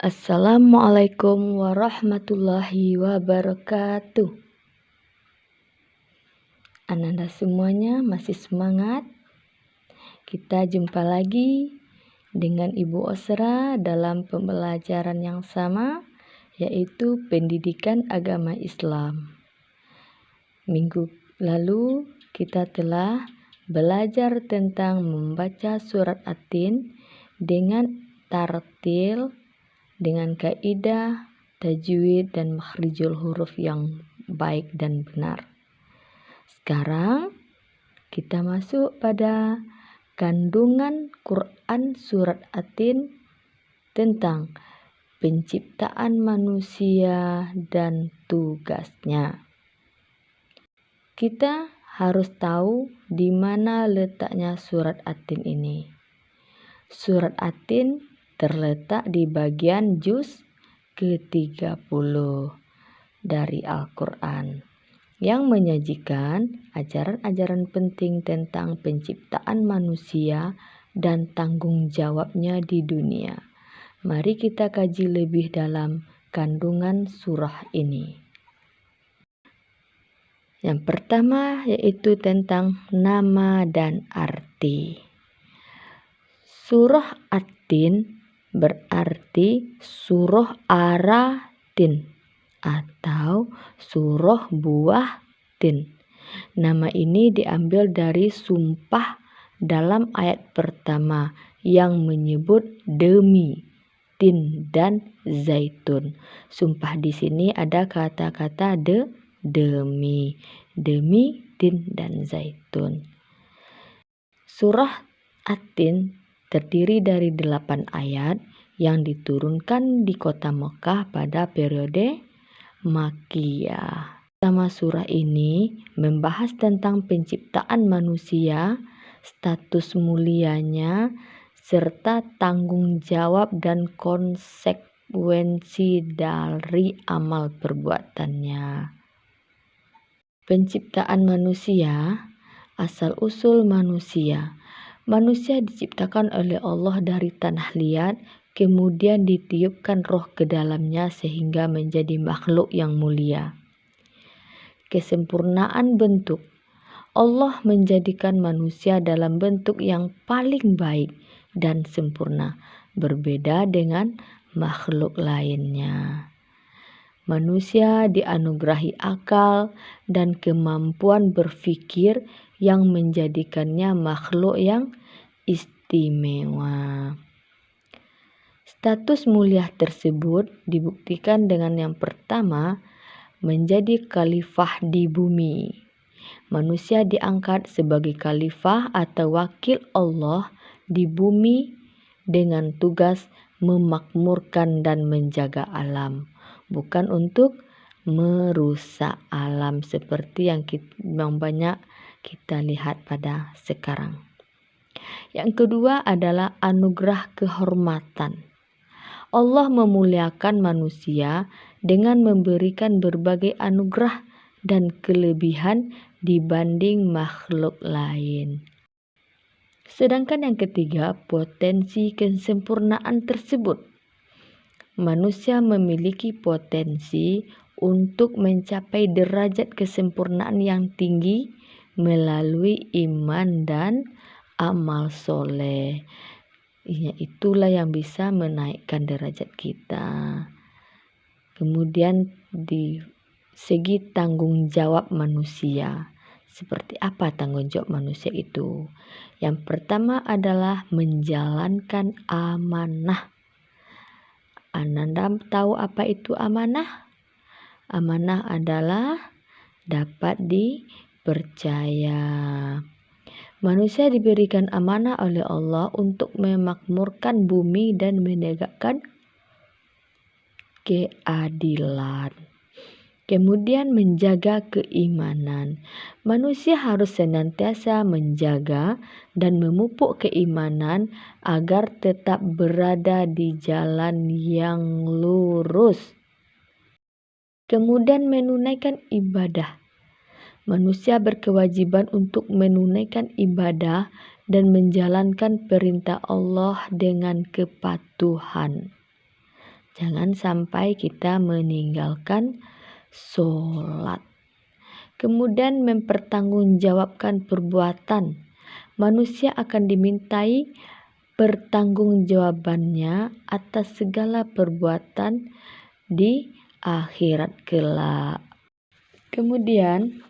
Assalamualaikum warahmatullahi wabarakatuh. Ananda semuanya masih semangat? Kita jumpa lagi dengan Ibu Osra dalam pembelajaran yang sama, yaitu pendidikan agama Islam. Minggu lalu kita telah belajar tentang membaca surat At-Tin dengan tartil, dengan kaidah, tajwid, dan makhrijul huruf yang baik dan benar. Sekarang kita masuk pada kandungan Quran surat At-Tin tentang penciptaan manusia dan tugasnya. Kita harus tahu di mana letaknya surat At-Tin ini. Surat At-Tin terletak di bagian juz ke-30 dari Al-Quran yang menyajikan ajaran-ajaran penting tentang penciptaan manusia dan tanggung jawabnya di dunia. Mari kita kaji lebih dalam kandungan surah ini. Yang pertama yaitu tentang nama dan arti. Surah At-Tin berarti surah Ara-Tin atau surah buah tin. Nama ini diambil dari sumpah dalam ayat pertama yang menyebut demi tin dan zaitun. Sumpah di sini ada kata-kata demi tin dan zaitun. Surah At-Tin terdiri dari 8 ayat yang diturunkan di kota Mekah pada periode Makkiyah. Pertama surah ini membahas tentang penciptaan manusia, status mulianya, serta tanggung jawab dan konsekuensi dari amal perbuatannya. Penciptaan manusia, asal-usul manusia. Manusia diciptakan oleh Allah dari tanah liat, kemudian ditiupkan roh ke dalamnya sehingga menjadi makhluk yang mulia. Kesempurnaan bentuk. Allah menjadikan manusia dalam bentuk yang paling baik dan sempurna, berbeda dengan makhluk lainnya. Manusia dianugerahi akal dan kemampuan berpikir yang menjadikannya makhluk yang istimewa. Status mulia tersebut dibuktikan dengan yang pertama, menjadi khalifah di bumi. Manusia diangkat sebagai khalifah atau wakil Allah di bumi dengan tugas memakmurkan dan menjaga alam, bukan untuk merusak alam seperti yang banyak kita lihat pada sekarang. Yang kedua adalah anugerah kehormatan. Allah memuliakan manusia dengan memberikan berbagai anugerah dan kelebihan dibanding makhluk lain. Sedangkan yang ketiga, potensi kesempurnaan tersebut. Manusia memiliki potensi untuk mencapai derajat kesempurnaan yang tinggi melalui iman dan amal soleh. Itulah yang bisa menaikkan derajat kita. Kemudian di segi tanggung jawab manusia. Seperti apa tanggung jawab manusia itu? Yang pertama adalah menjalankan amanah. Ananda tahu apa itu amanah? Amanah adalah dapat dipercaya. Manusia diberikan amanah oleh Allah untuk memakmurkan bumi dan menegakkan keadilan. Kemudian menjaga keimanan. Manusia harus senantiasa menjaga dan memupuk keimanan agar tetap berada di jalan yang lurus. Kemudian menunaikan ibadah. Manusia berkewajiban untuk menunaikan ibadah dan menjalankan perintah Allah dengan kepatuhan. Jangan sampai kita meninggalkan sholat. Kemudian mempertanggungjawabkan perbuatan. Manusia akan dimintai pertanggungjawabannya atas segala perbuatan di akhirat kelak. Kemudian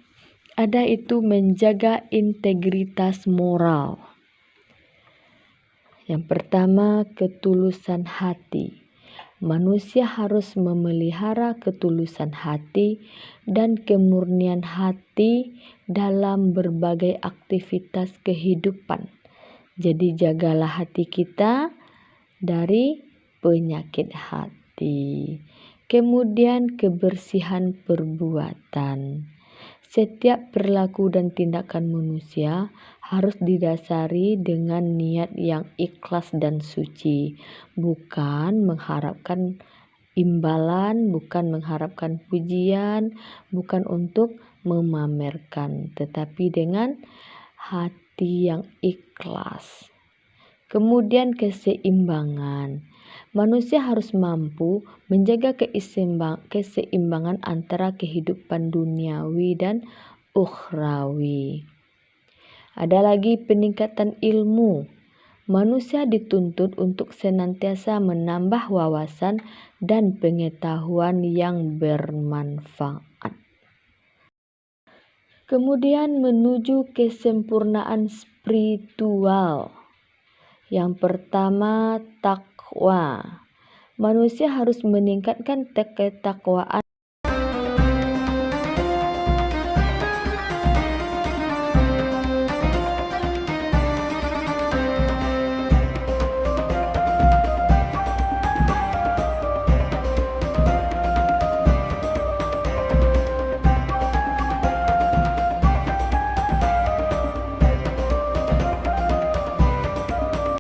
ada itu menjaga integritas moral. Yang pertama, ketulusan hati. Manusia harus memelihara ketulusan hati dan kemurnian hati dalam berbagai aktivitas kehidupan. Jadi jagalah hati kita dari penyakit hati. Kemudian kebersihan perbuatan. Setiap perilaku dan tindakan manusia harus didasari dengan niat yang ikhlas dan suci, bukan mengharapkan imbalan, bukan mengharapkan pujian, bukan untuk memamerkan, tetapi dengan hati yang ikhlas. Kemudian keseimbangan. Manusia harus mampu menjaga keseimbangan antara kehidupan duniawi dan ukhrawi. Ada lagi peningkatan ilmu. Manusia dituntut untuk senantiasa menambah wawasan dan pengetahuan yang bermanfaat. Kemudian menuju kesempurnaan spiritual. Yang pertama, takwa. Manusia harus meningkatkan ketakwaan